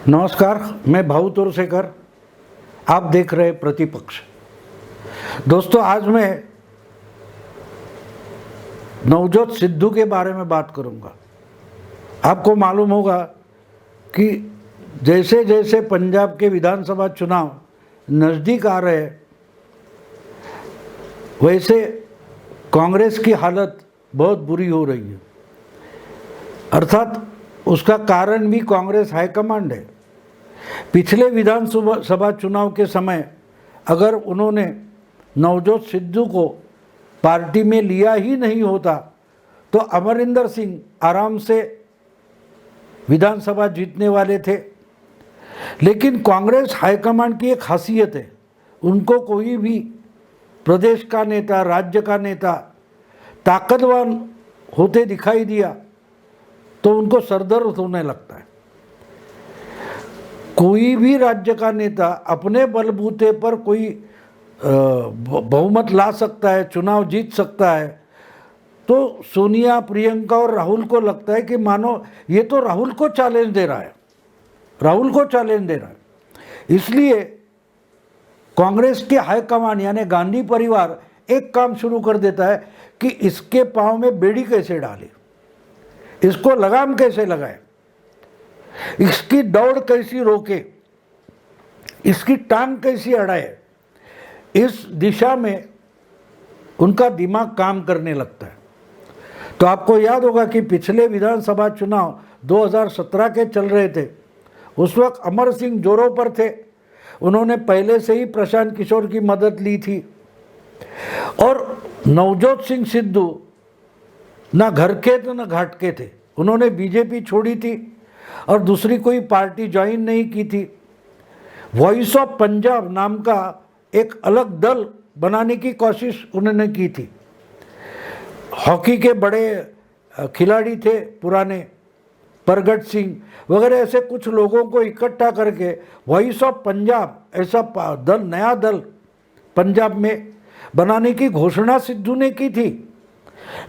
नमस्कार, मैं भाऊ तोरसेकर। आप देख रहे प्रतिपक्ष। दोस्तों, आज मैं नवजोत सिद्धू के बारे में बात करूंगा। आपको मालूम होगा कि जैसे जैसे पंजाब के विधानसभा चुनाव नज़दीक आ रहे हैं, वैसे कांग्रेस की हालत बहुत बुरी हो रही है। अर्थात उसका कारण भी कांग्रेस हाईकमांड है। पिछले विधानसभा चुनाव के समय अगर उन्होंने नवजोत सिद्धू को पार्टी में लिया ही नहीं होता तो अमरिंदर सिंह आराम से विधानसभा जीतने वाले थे। लेकिन कांग्रेस हाईकमांड की एक खासियत है, उनको कोई भी प्रदेश का नेता, राज्य का नेता ताकतवान होते दिखाई दिया तो उनको सरदर्द होने लगता है। कोई भी राज्य का नेता अपने बलबूते पर कोई बहुमत ला सकता है, चुनाव जीत सकता है, तो सोनिया, प्रियंका और राहुल को लगता है कि मानो ये तो राहुल को चैलेंज दे रहा है, राहुल को चैलेंज दे रहा है। इसलिए कांग्रेस के हाईकमान यानी गांधी परिवार एक काम शुरू कर देता है कि इसके पांव में बेड़ी कैसे डाले, इसको लगाम कैसे लगाए, इसकी दौड़ कैसी रोके, इसकी टांग कैसी अड़ाए। इस दिशा में उनका दिमाग काम करने लगता है। तो आपको याद होगा कि पिछले विधानसभा चुनाव 2017 के चल रहे थे। उस वक्त अमर सिंह जोरों पर थे। उन्होंने पहले से ही प्रशांत किशोर की मदद ली थी और नवजोत सिंह सिद्धू ना घर के थे ना घाट के थे। उन्होंने बीजेपी छोड़ी थी और दूसरी कोई पार्टी ज्वाइन नहीं की थी। वॉइस ऑफ पंजाब नाम का एक अलग दल बनाने की कोशिश उन्होंने की थी। हॉकी के बड़े खिलाड़ी थे पुराने, परगट सिंह वगैरह, ऐसे कुछ लोगों को इकट्ठा करके वॉइस ऑफ पंजाब ऐसा दल, नया दल पंजाब में बनाने की घोषणा सिद्धू ने की थी।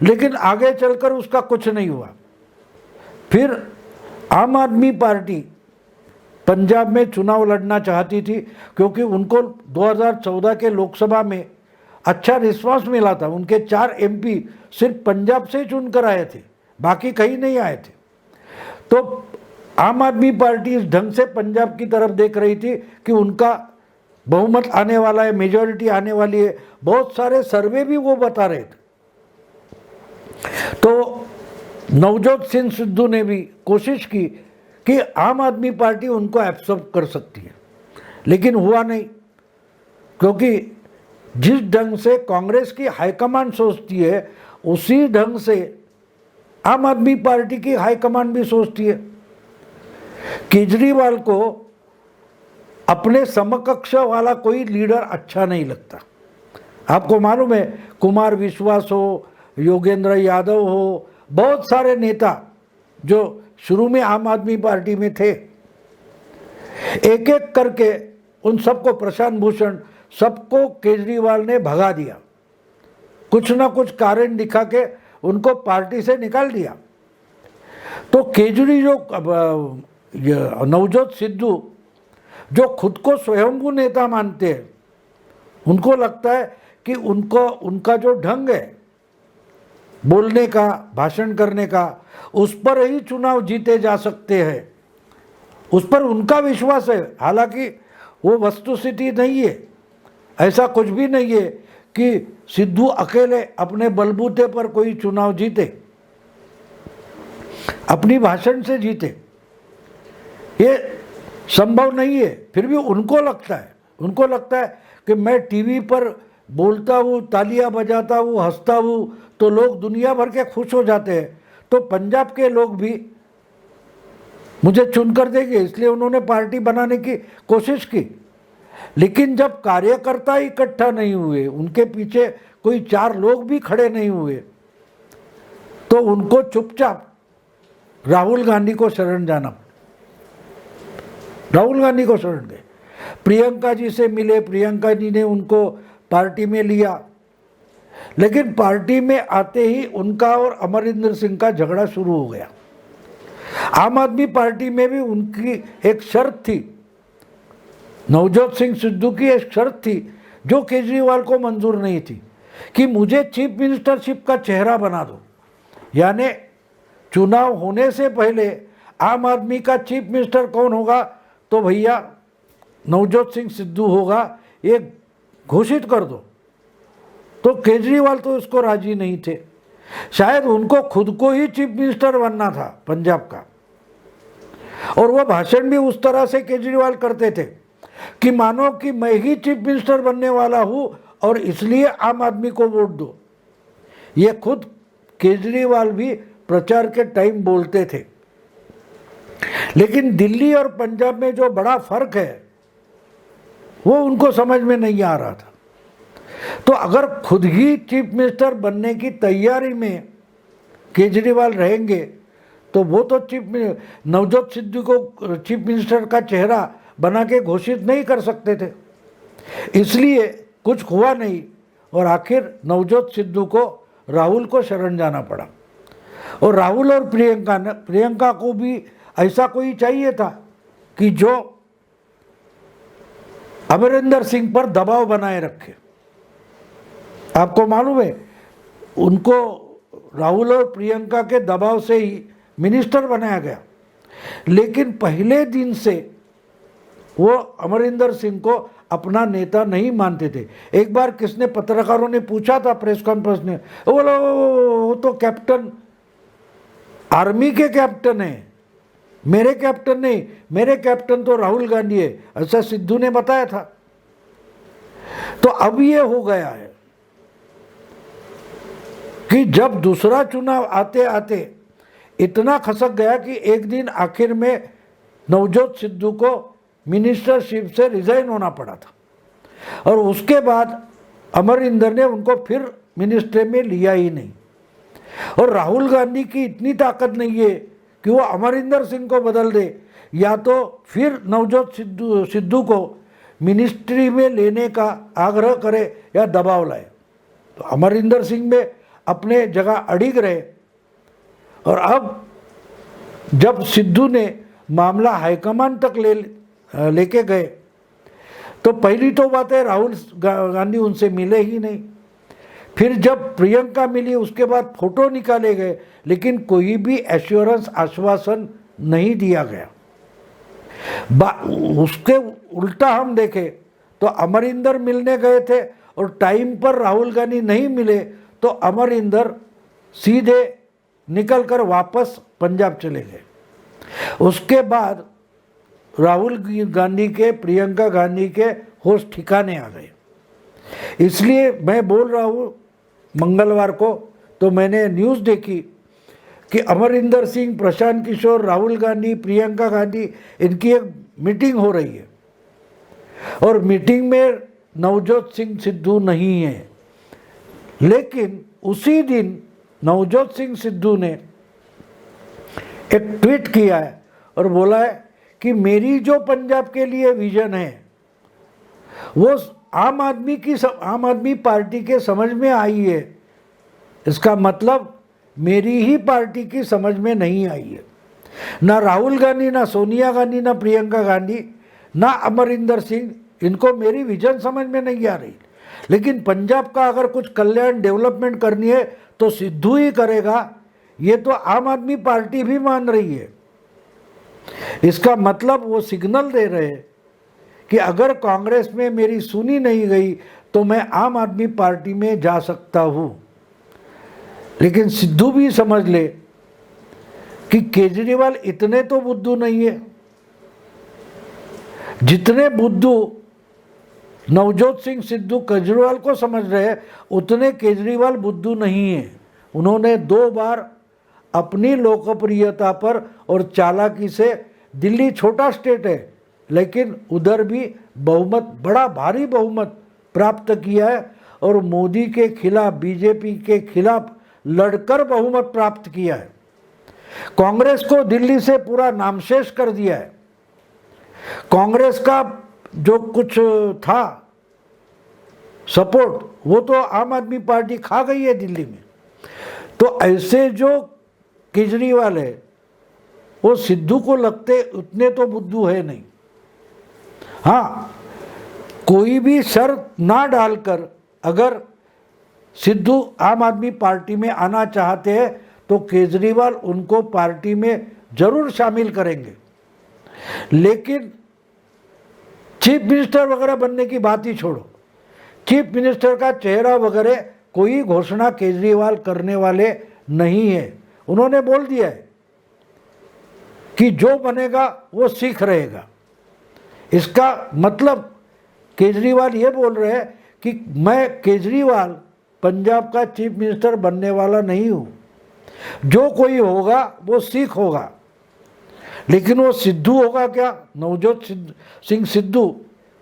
लेकिन आगे चलकर उसका कुछ नहीं हुआ। फिर आम आदमी पार्टी पंजाब में चुनाव लड़ना चाहती थी क्योंकि उनको 2014 के लोकसभा में अच्छा रिस्पांस मिला था। उनके 4 एमपी सिर्फ पंजाब से चुनकर आए थे, बाकी कहीं नहीं आए थे। तो आम आदमी पार्टी इस ढंग से पंजाब की तरफ देख रही थी कि उनका बहुमत आने वाला है, मेजॉरिटी आने वाली है। बहुत सारे सर्वे भी वो बता रहे थे। तो नवजोत सिंह सिद्धू ने भी कोशिश की कि आम आदमी पार्टी उनको एब्सॉर्ब कर सकती है, लेकिन हुआ नहीं। क्योंकि जिस ढंग से कांग्रेस की हाईकमांड सोचती है उसी ढंग से आम आदमी पार्टी की हाईकमांड भी सोचती है। केजरीवाल को अपने समकक्ष वाला कोई लीडर अच्छा नहीं लगता। आपको मालूम है, कुमार विश्वास हो, योगेंद्र यादव हो, बहुत सारे नेता जो शुरू में आम आदमी पार्टी में थे, एक एक करके उन सबको, प्रशांत भूषण, सबको केजरीवाल ने भगा दिया। कुछ ना कुछ कारण दिखा के उनको पार्टी से निकाल दिया। तो नवजोत सिद्धू जो खुद को स्वयंभू नेता मानते हैं, उनको लगता है कि उनका जो ढंग है बोलने का, भाषण करने का, उस पर ही चुनाव जीते जा सकते हैं, उस पर उनका विश्वास है। हालांकि वो वस्तुस्थिति नहीं है, ऐसा कुछ भी नहीं है कि सिद्धू अकेले अपने बलबूते पर कोई चुनाव जीते, अपनी भाषण से जीते, ये संभव नहीं है। फिर भी उनको लगता है कि मैं टीवी पर बोलता हूँ, तालियां बजाता हूँ, हंसता हूँ तो लोग दुनिया भर के खुश हो जाते हैं, तो पंजाब के लोग भी मुझे चुनकर देंगे। इसलिए उन्होंने पार्टी बनाने की कोशिश की। लेकिन जब कार्यकर्ता इकट्ठा नहीं हुए, उनके पीछे कोई 4 लोग भी खड़े नहीं हुए, तो उनको चुपचाप राहुल गांधी को शरण जाना, राहुल गांधी को शरण गए। प्रियंका जी से मिले, प्रियंका जी ने उनको पार्टी में लिया। लेकिन पार्टी में आते ही उनका और अमरिंदर सिंह का झगड़ा शुरू हो गया। आम आदमी पार्टी में भी उनकी एक शर्त थी, नवजोत सिंह सिद्धू की एक शर्त थी जो केजरीवाल को मंजूर नहीं थी कि मुझे चीफ मिनिस्टरशिप का चेहरा बना दो, यानी चुनाव होने से पहले आम आदमी का चीफ मिनिस्टर कौन होगा तो भैया नवजोत सिंह सिद्धू होगा, ये घोषित कर दो। तो केजरीवाल तो इसको राजी नहीं थे, शायद उनको खुद को ही चीफ मिनिस्टर बनना था पंजाब का, और वह भाषण भी उस तरह से केजरीवाल करते थे कि मानो कि मैं ही चीफ मिनिस्टर बनने वाला हूं और इसलिए आम आदमी को वोट दो। ये खुद केजरीवाल भी प्रचार के टाइम बोलते थे। लेकिन दिल्ली और पंजाब में जो बड़ा फर्क है वो उनको समझ में नहीं आ रहा था। तो अगर खुद ही चीफ मिनिस्टर बनने की तैयारी में केजरीवाल रहेंगे तो वो तो नवजोत सिद्धू को चीफ मिनिस्टर का चेहरा बना के घोषित नहीं कर सकते थे, इसलिए कुछ हुआ नहीं और आखिर नवजोत सिद्धू को राहुल को शरण जाना पड़ा। और राहुल और प्रियंका को भी ऐसा कोई चाहिए था कि जो अमरिंदर सिंह पर दबाव बनाए रखे। आपको मालूम है उनको राहुल और प्रियंका के दबाव से ही मिनिस्टर बनाया गया, लेकिन पहले दिन से वो अमरिंदर सिंह को अपना नेता नहीं मानते थे। एक बार किसने पत्रकारों ने पूछा था प्रेस कॉन्फ्रेंस में, वो तो कैप्टन, आर्मी के कैप्टन है, मेरे कैप्टन नहीं, मेरे कैप्टन तो राहुल गांधी है, ऐसा सिद्धू ने बताया था। तो अब ये हो गया है कि जब दूसरा चुनाव आते आते इतना खसक गया कि एक दिन आखिर में नवजोत सिद्धू को मिनिस्टरशिप से रिजाइन होना पड़ा था और उसके बाद अमरिंदर ने उनको फिर मिनिस्ट्री में लिया ही नहीं। और राहुल गांधी की इतनी ताकत नहीं है कि वो अमरिंदर सिंह को बदल दे या तो फिर नवजोत सिद्धू को मिनिस्ट्री में लेने का आग्रह करे या दबाव लाए। तो अमरिंदर सिंह में अपने जगह अड़िग रहे और अब जब सिद्धू ने मामला हाईकमान तक लेके गए तो पहली तो बात है राहुल गांधी उनसे मिले ही नहीं। फिर जब प्रियंका मिली उसके बाद फोटो निकाले गए, लेकिन कोई भी एश्योरेंस आश्वासन नहीं दिया गया। उसके उल्टा हम देखें तो अमरिंदर मिलने गए थे और टाइम पर राहुल गांधी नहीं मिले तो अमरिंदर सीधे निकलकर वापस पंजाब चले गए। उसके बाद राहुल गांधी के, प्रियंका गांधी के होश ठिकाने आ गए। इसलिए मैं बोल रहा हूँ मंगलवार को तो मैंने न्यूज़ देखी कि अमरिंदर सिंह, प्रशांत किशोर, राहुल गांधी, प्रियंका गांधी, इनकी एक मीटिंग हो रही है और मीटिंग में नवजोत सिंह सिद्धू नहीं है। लेकिन उसी दिन नवजोत सिंह सिद्धू ने एक ट्वीट किया है और बोला है कि मेरी जो पंजाब के लिए विजन है वो आम आदमी पार्टी के समझ में आई है। इसका मतलब मेरी ही पार्टी की समझ में नहीं आई है। ना राहुल गांधी, ना सोनिया गांधी, ना प्रियंका गांधी, ना अमरिंदर सिंह, इनको मेरी विजन समझ में नहीं आ रही। लेकिन पंजाब का अगर कुछ कल्याण, डेवलपमेंट करनी है तो सिद्धू ही करेगा, ये तो आम आदमी पार्टी भी मान रही है। इसका मतलब वो सिग्नल दे रहे हैं कि अगर कांग्रेस में मेरी सुनी नहीं गई तो मैं आम आदमी पार्टी में जा सकता हूं। लेकिन सिद्धू भी समझ ले कि केजरीवाल इतने तो बुद्धू नहीं है, जितने बुद्धू नवजोत सिंह सिद्धू केजरीवाल को समझ रहे हैं उतने केजरीवाल बुद्धू नहीं है। उन्होंने 2 बार अपनी लोकप्रियता पर और चालाकी से, दिल्ली छोटा स्टेट है लेकिन उधर भी बहुमत, बड़ा भारी बहुमत प्राप्त किया है और मोदी के खिलाफ, बीजेपी के खिलाफ लड़कर बहुमत प्राप्त किया है। कांग्रेस को दिल्ली से पूरा नामशेष कर दिया है। कांग्रेस का जो कुछ था सपोर्ट वो तो आम आदमी पार्टी खा गई है दिल्ली में। तो ऐसे जो केजरीवाल है वो सिद्धू को लगते उतने तो बुद्धू है नहीं। हाँ, कोई भी शर्त ना डालकर अगर सिद्धू आम आदमी पार्टी में आना चाहते हैं तो केजरीवाल उनको पार्टी में जरूर शामिल करेंगे। लेकिन चीफ मिनिस्टर वगैरह बनने की बात ही छोड़ो, चीफ मिनिस्टर का चेहरा वगैरह कोई घोषणा केजरीवाल करने वाले नहीं है। उन्होंने बोल दिया है कि जो बनेगा वो सिख रहेगा। इसका मतलब केजरीवाल ये बोल रहे हैं कि मैं केजरीवाल पंजाब का चीफ मिनिस्टर बनने वाला नहीं हूँ, जो कोई होगा वो सिख होगा। लेकिन वो सिद्धू होगा क्या? नवजोत सिंह सिद्धू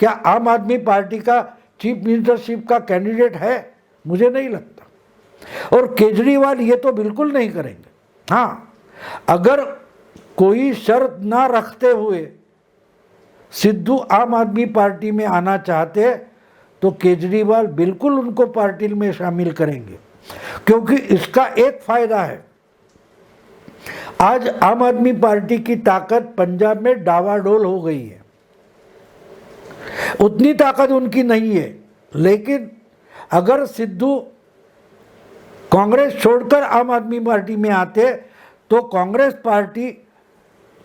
क्या आम आदमी पार्टी का चीफ मिनिस्टरशिप का कैंडिडेट है? मुझे नहीं लगता। और केजरीवाल ये तो बिल्कुल नहीं करेंगे। हाँ, अगर कोई शर्त ना रखते हुए सिद्धू आम आदमी पार्टी में आना चाहते हैं तो केजरीवाल बिल्कुल उनको पार्टी में शामिल करेंगे, क्योंकि इसका एक फायदा है। आज आम आदमी पार्टी की ताकत पंजाब में डावाडोल हो गई है, उतनी ताकत उनकी नहीं है। लेकिन अगर सिद्धू कांग्रेस छोड़कर आम आदमी पार्टी में आते तो कांग्रेस पार्टी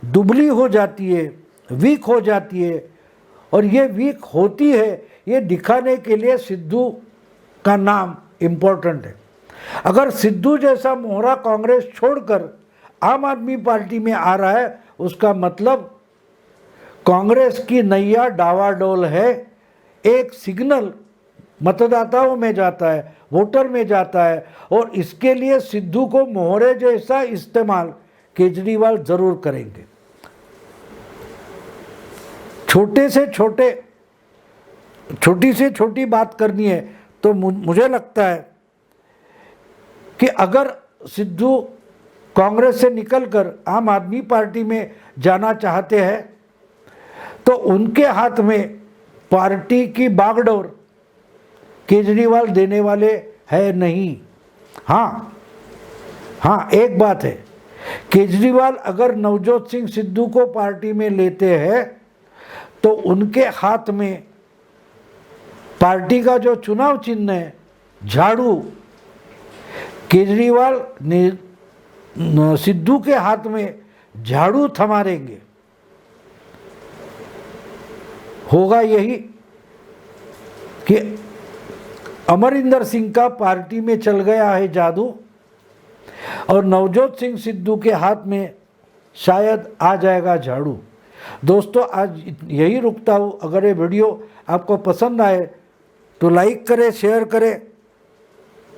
दुबली हो जाती है, वीक हो जाती है। और ये वीक होती है ये दिखाने के लिए सिद्धू का नाम इम्पोर्टेंट है। अगर सिद्धू जैसा मोहरा कांग्रेस छोड़कर आम आदमी पार्टी में आ रहा है, उसका मतलब कांग्रेस की नैया डावाडोल है। एक सिग्नल मतदाताओं में जाता है, वोटर में जाता है, और इसके लिए सिद्धू को मोहरे जैसा इस्तेमाल केजरीवाल जरूर करेंगे। छोटी से छोटी बात करनी है तो मुझे लगता है कि अगर सिद्धू कांग्रेस से निकलकर आम आदमी पार्टी में जाना चाहते हैं तो उनके हाथ में पार्टी की बागडोर केजरीवाल देने वाले है नहीं। हाँ, एक बात है, केजरीवाल अगर नवजोत सिंह सिद्धू को पार्टी में लेते हैं तो उनके हाथ में पार्टी का जो चुनाव चिन्ह है झाड़ू, केजरीवाल सिद्धू के हाथ में झाड़ू थमारेंगे। होगा यही कि अमरिंदर सिंह का पार्टी में चल गया है जादू और नवजोत सिंह सिद्धू के हाथ में शायद आ जाएगा झाड़ू। दोस्तों, आज यही रुकता हूँ। अगर ये वीडियो आपको पसंद आए तो लाइक करें, शेयर करें,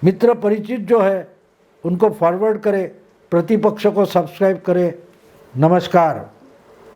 मित्र परिचित जो है उनको फॉरवर्ड करें, प्रतिपक्ष को सब्सक्राइब करें। नमस्कार।